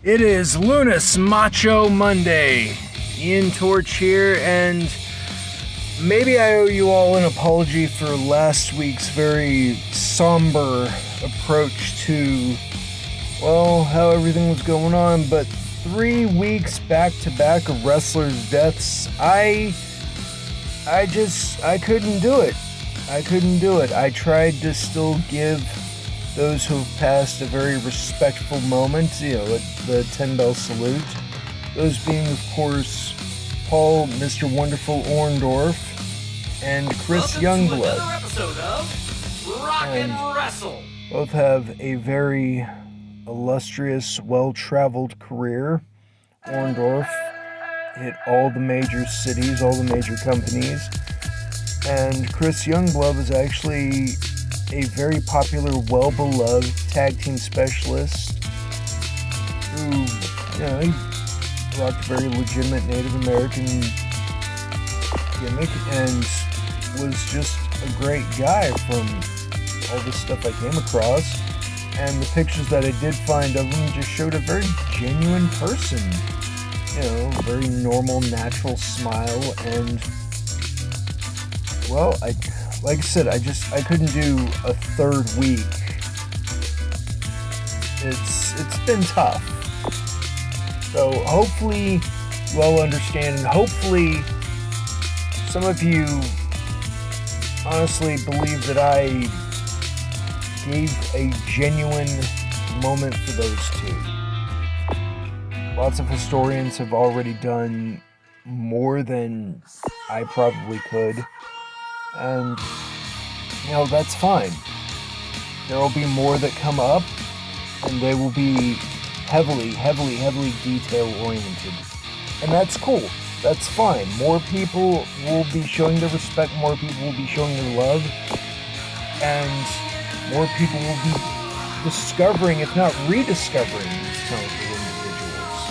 It is Lunes Macho Monday. Ian Torch here, and maybe I owe you all an apology for last week's very somber approach to, well, how everything was going on, but 3 weeks back-to-back of wrestlers' deaths, I couldn't do it. I tried to still give those who have passed a very respectful moment, the 10-bell salute. Those being, of course, Paul, Mr. Wonderful Orndorff, and Chris Youngblood. Welcome to another episode of Rock and Wrestle. Both have a very illustrious, well-traveled career. Orndorff hit all the major cities, all the major companies, and Chris Youngblood was actually a very popular, well-beloved tag team specialist who, he rocked a very legitimate Native American gimmick and was just a great guy from all the stuff I came across. And the pictures that I did find of him just showed a very genuine person. Very normal, natural smile, and, well, like I said, I couldn't do a third week. It's been tough. So hopefully you all understand, and hopefully some of you honestly believe that I gave a genuine moment for those two. Lots of historians have already done more than I probably could. And, that's fine. There will be more that come up, and they will be heavily detail-oriented. And that's cool. That's fine. More people will be showing their respect, more people will be showing their love, and more people will be discovering, if not rediscovering, these talented individuals.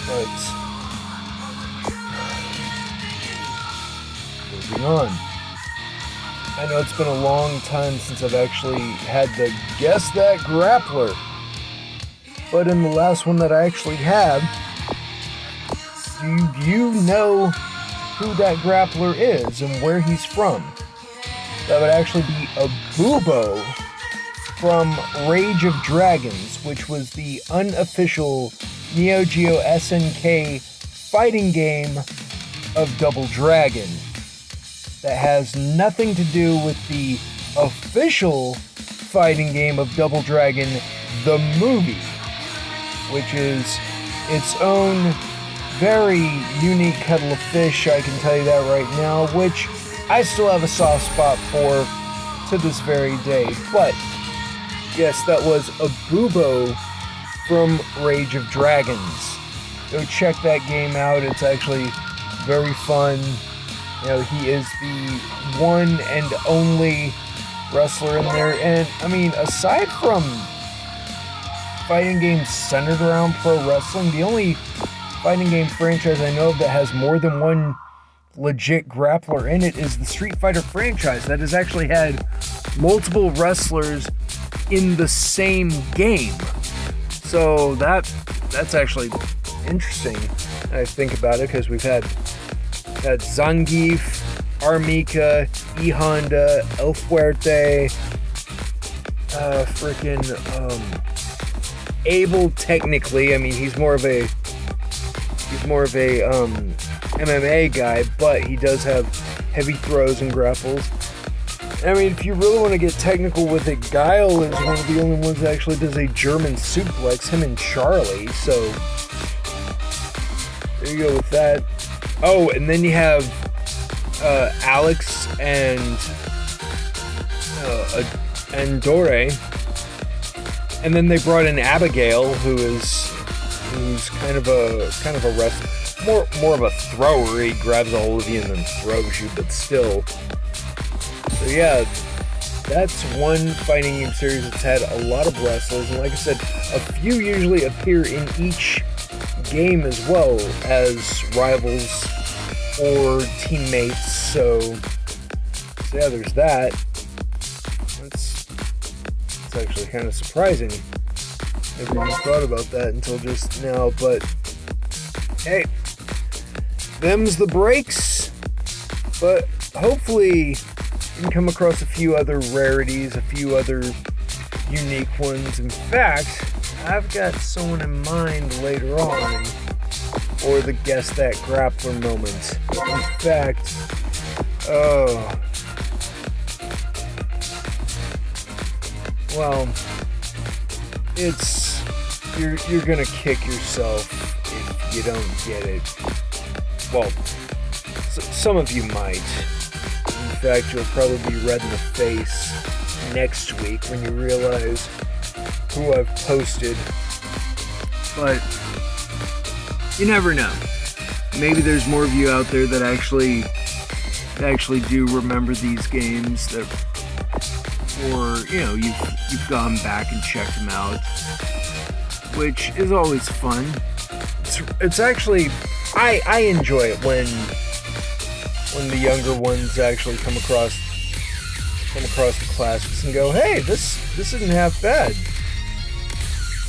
But moving on. I know it's been a long time since I've actually had to guess that grappler. But in the last one that I actually had, do you know who that grappler is and where he's from? That would actually be a Bubo from Rage of Dragons, which was the unofficial Neo Geo SNK fighting game of Double Dragon. That has nothing to do with the official fighting game of Double Dragon, the movie, which is its own very unique kettle of fish, I can tell you that right now, which I still have a soft spot for to this very day. But yes, that was a Bubo from Rage of Dragons. Go check that game out. It's actually very fun. He is the one and only wrestler in there. And, aside from fighting games centered around pro wrestling, the only fighting game franchise I know of that has more than one legit grappler in it is the Street Fighter franchise that has actually had multiple wrestlers in the same game. So that's actually interesting, I think about it, because we've had Zangief, Armika, E Honda, El Fuerte, Abel. Technically, he's more of a MMA guy, but he does have heavy throws and grapples. If you really want to get technical with it, Guile is one of the only ones that actually does a German suplex, him and Charlie, so there you go with that. Oh, and then you have Alex and Dore, and then they brought in Abigail, who's kind of a wrestler, more of a thrower. He grabs a hold of you and then throws you, but still. So yeah, that's one fighting game series that's had a lot of wrestlers, and like I said, a few usually appear in each game as well as rivals or teammates, so yeah, there's that. It's actually kind of surprising. Never even thought about that until just now, but hey, them's the breaks. But hopefully you can come across a few other rarities, a few other unique ones. In fact, I've got someone in mind later on, or the Guess That Grappler moment. In fact, well, you're gonna kick yourself if you don't get it. Well, some of you might. In fact, you'll probably be red in the face next week when you realize who I've posted. But you never know. Maybe there's more of you out there that actually do remember these games, that, or you've gone back and checked them out, which is always fun. It's actually, I enjoy it when the younger ones actually come across the classics and go, hey, this isn't half bad.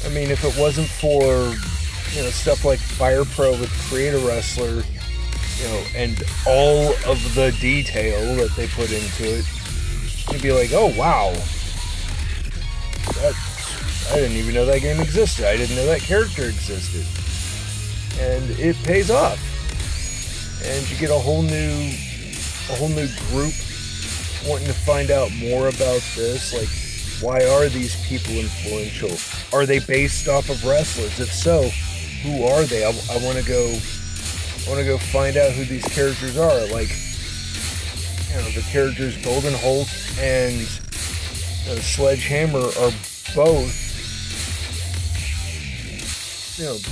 I mean, if it wasn't for stuff like Fire Pro with Creator Wrestler, and all of the detail that they put into it, you'd be like, oh wow, I didn't even know that game existed. I didn't know that character existed. And it pays off. And you get a whole new group wanting to find out more about this. Like, why are these people influential? Are they based off of wrestlers? If so, who are they? I want to go find out who these characters are. Like, the characters Golden Hulk and Sledgehammer are both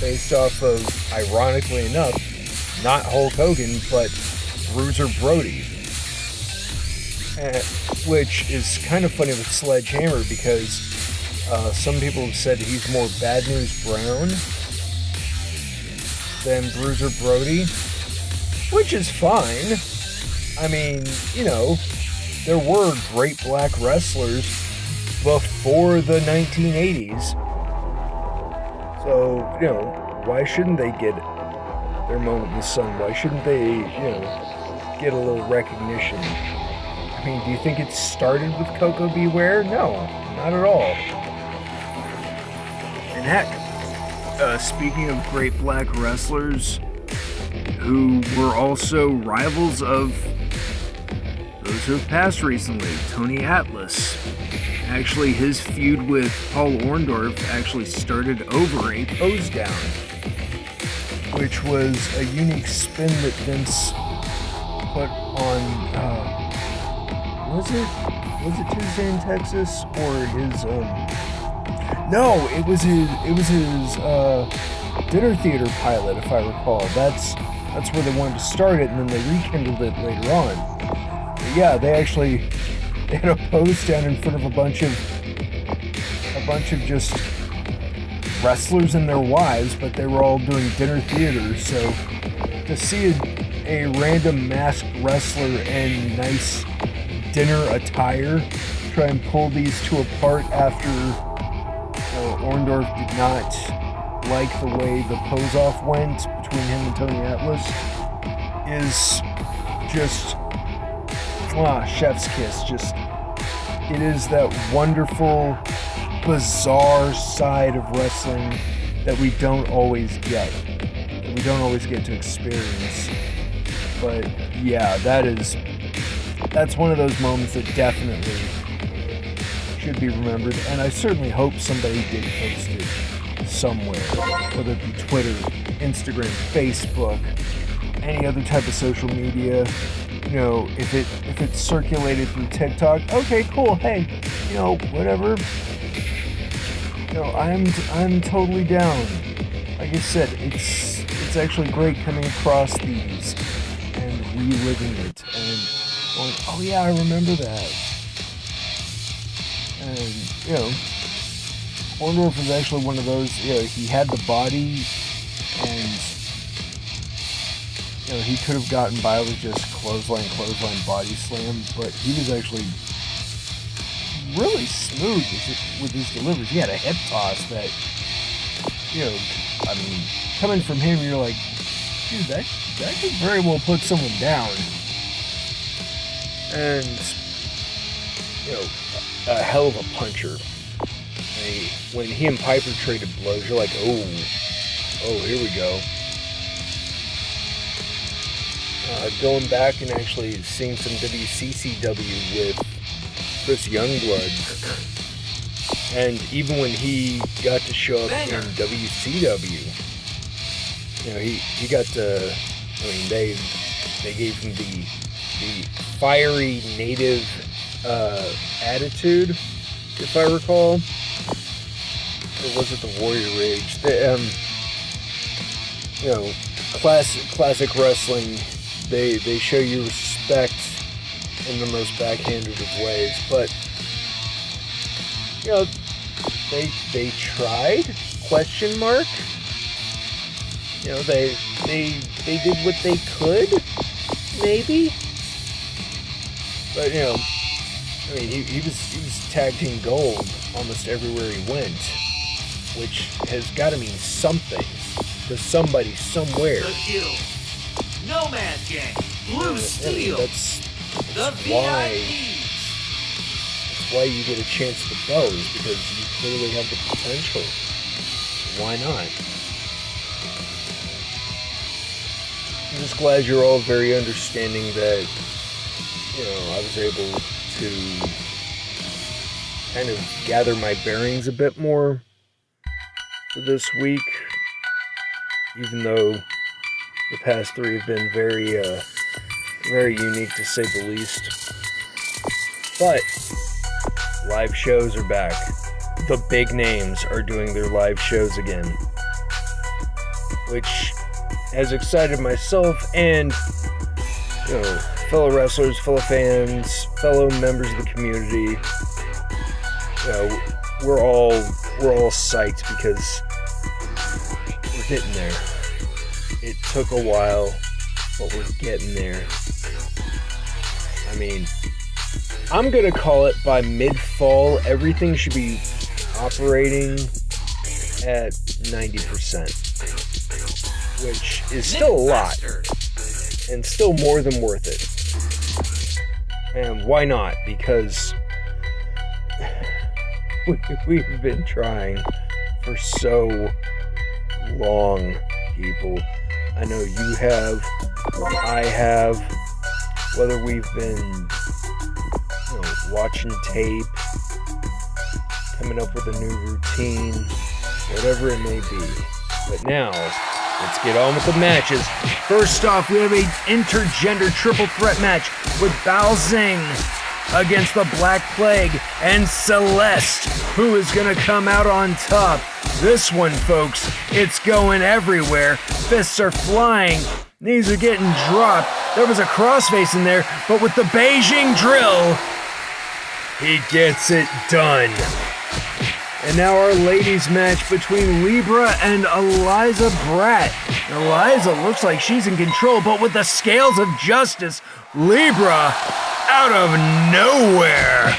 based off of, ironically enough, not Hulk Hogan, but Bruiser Brody. Which is kind of funny with Sledgehammer, because some people have said he's more Bad News Brown than Bruiser Brody, which is fine. I mean, there were great black wrestlers before the 1980s. So, why shouldn't they get their moment in the sun? Why shouldn't they, get a little recognition? I mean, do you think it started with Coco Beware? No, not at all. And heck, speaking of great black wrestlers who were also rivals of those who have passed recently, Tony Atlas. Actually, his feud with Paul Orndorff actually started over a pose down, which was a unique spin that Vince put on, was it Tuesday in Texas, or his, no, it was his dinner theater pilot, if I recall. That's where they wanted to start it, and then they rekindled it later on. But yeah, they had a pose down in front of a bunch of just wrestlers and their wives, but they were all doing dinner theater. So to see a random masked wrestler in nice dinner attire try and pull these two apart after Orndorff did not like the way the pose-off went between him and Tony Atlas is just chef's kiss. Just, it is that wonderful, bizarre side of wrestling that we don't always get to experience. But yeah, that's one of those moments that definitely should be remembered, and I certainly hope somebody did post it somewhere, whether it be Twitter, Instagram, Facebook, any other type of social media. If it circulated through TikTok, okay, cool, hey, whatever. I'm totally down. Like I said, it's actually great coming across these and reliving it and going, oh yeah, I remember that. And Orndorff was actually one of those. He had the body, and he could have gotten by with just clothesline, body slam, but he was actually really smooth with his deliveries. He had a hip toss that I mean, coming from him, you're like, dude, that could very well put someone down. And, a hell of a puncher. When he and Piper traded blows, you're like, oh, here we go. Going back and actually seeing some WCCW with Chris Youngblood, and even when he got to show up in WCW, he got to, they gave him the fiery native attitude, if I recall. Or was it the Warrior Rage? Classic wrestling. They show you respect in the most backhanded of ways, but they tried? Question mark? They did what they could, maybe. But he was tag team gold almost everywhere he went, which has got to mean something to somebody somewhere. The Guild, Nomad Gang, Blue Steel, that's the why. VIPs. That's why you get a chance at the bows, because you clearly have the potential. Why not? I'm just glad you're all very understanding that, I was able to kind of gather my bearings a bit more for this week, even though the past 3 have been very unique to say the least. But live shows are back. The big names are doing their live shows again, which has excited myself and fellow wrestlers, fellow fans, fellow members of the community. We're all psyched because we're getting there. It took a while, but we're getting there. I mean, I'm gonna call it by mid-fall, everything should be operating at 90%, which is still a lot, and still more than worth it. And why not? Because we've been trying for so long, people. I know you have, I have, whether we've been watching tape, coming up with a new routine, whatever it may be. But now, let's get on with the matches. First off, we have an intergender triple threat match with Bao Zing against the Black Plague and Celeste, who is going to come out on top. This one, folks, it's going everywhere. Fists are flying. Knees are getting dropped. There was a crossface in there, but with the Beijing drill, he gets it done. And now our ladies match between Libra and Eliza Bratt. Eliza looks like she's in control, but with the scales of justice, Libra out of nowhere.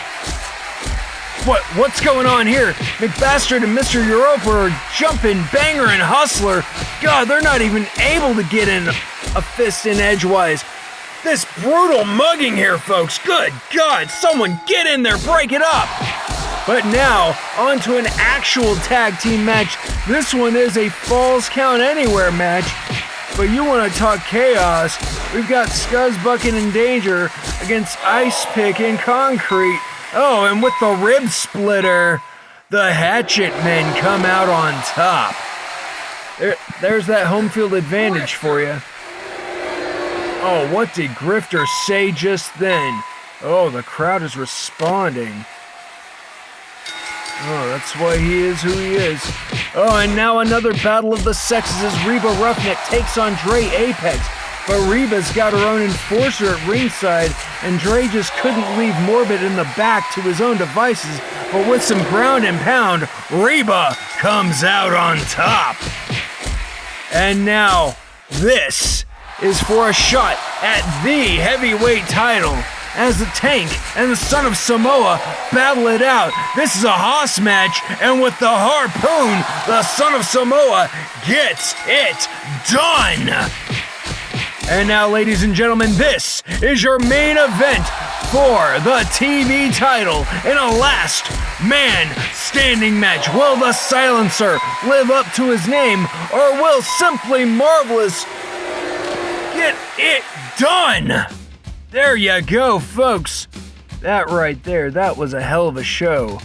What's going on here? McBastard and Mr. Europa are jumping Banger and Hustler. God, they're not even able to get in a fist in edgewise. This brutal mugging here, folks. Good God, someone get in there, break it up. But now, on to an actual tag team match. This one is a Falls Count Anywhere match. But you want to talk chaos, we've got Scuzz Bucket and Danger against Ice Pick and Concrete. Oh, and with the rib splitter, the Hatchet Men come out on top. There's that home field advantage for you. Oh, what did Grifter say just then? Oh, the crowd is responding. Oh, that's why he is who he is. Oh, and now another battle of the sexes as Reba Roughneck takes on Dre Apex. But Reba's got her own enforcer at ringside, and Dre just couldn't leave Morbid in the back to his own devices. But with some ground and pound, Reba comes out on top. And now, this is for a shot at the heavyweight title. as the Tank and the Son of Samoa battle it out. This is a Haas match, and with the harpoon, the Son of Samoa gets it done. And now, ladies and gentlemen, this is your main event for the TV title in a last man standing match. Will the Silencer live up to his name, or will Simply Marvelous get it done? There you go, folks. That right there, that was a hell of a show.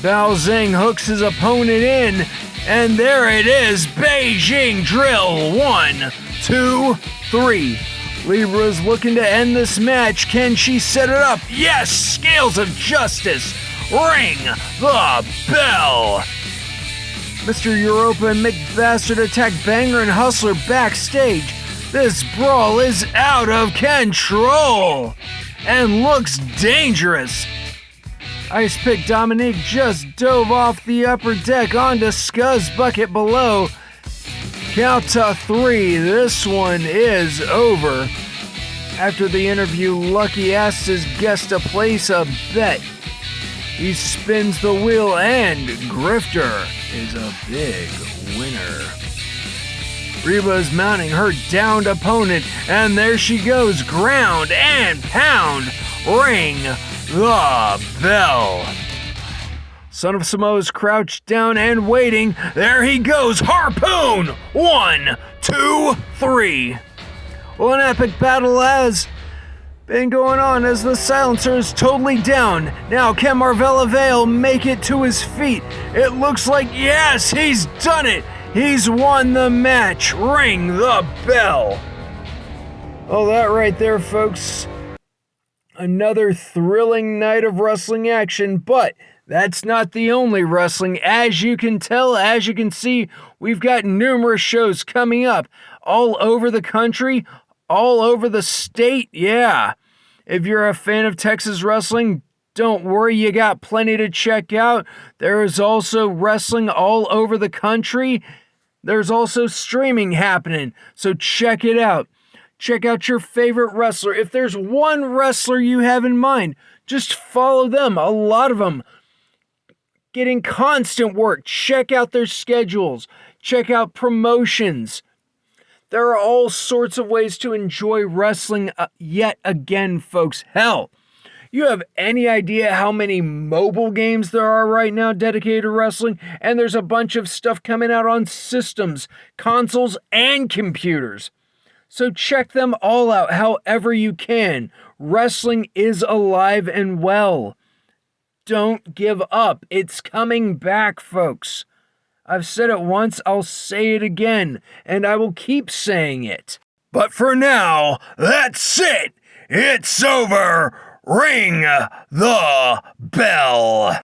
Bao Zhang hooks his opponent in, and there it is, Beijing Drill. 1, 2, 3. Libra's looking to end this match. Can she set it up? Yes! Scales of Justice! Ring the bell! Mr. Europa and Mick Bastard attack Banger and Hustler backstage. This brawl is out of control and looks dangerous. Ice Pick Dominique just dove off the upper deck onto Scuzz Bucket below. Count to 3, this one is over. After the interview, Lucky asks his guest to place a bet. He spins the wheel and Grifter is a big winner. Reba's mounting her downed opponent, and there she goes, ground and pound. Ring the bell. Son of Samoa's crouched down and waiting. There he goes, harpoon! 1, 2, 3. Well, an epic battle has been going on as the Silencer is totally down. Now, can Marvella Vale make it to his feet? It looks like, yes, he's done it! He's won the match. Ring the bell. Oh, that right there, folks. Another thrilling night of wrestling action, but that's not the only wrestling. As you can tell, as you can see, we've got numerous shows coming up all over the country, all over the state. Yeah. If you're a fan of Texas wrestling, don't worry, you got plenty to check out. There is also wrestling all over the country. There's also streaming happening, so check it out. Check out your favorite wrestler. If there's one wrestler you have in mind, just follow them. A lot of them getting constant work. Check out their schedules. Check out promotions. There are all sorts of ways to enjoy wrestling yet again, folks. Hell, you have any idea how many mobile games there are right now dedicated to wrestling? And there's a bunch of stuff coming out on systems, consoles, and computers. So check them all out however you can. Wrestling is alive and well. Don't give up. It's coming back, folks. I've said it once, I'll say it again, and I will keep saying it. But for now, that's it. It's over. Ring the bell.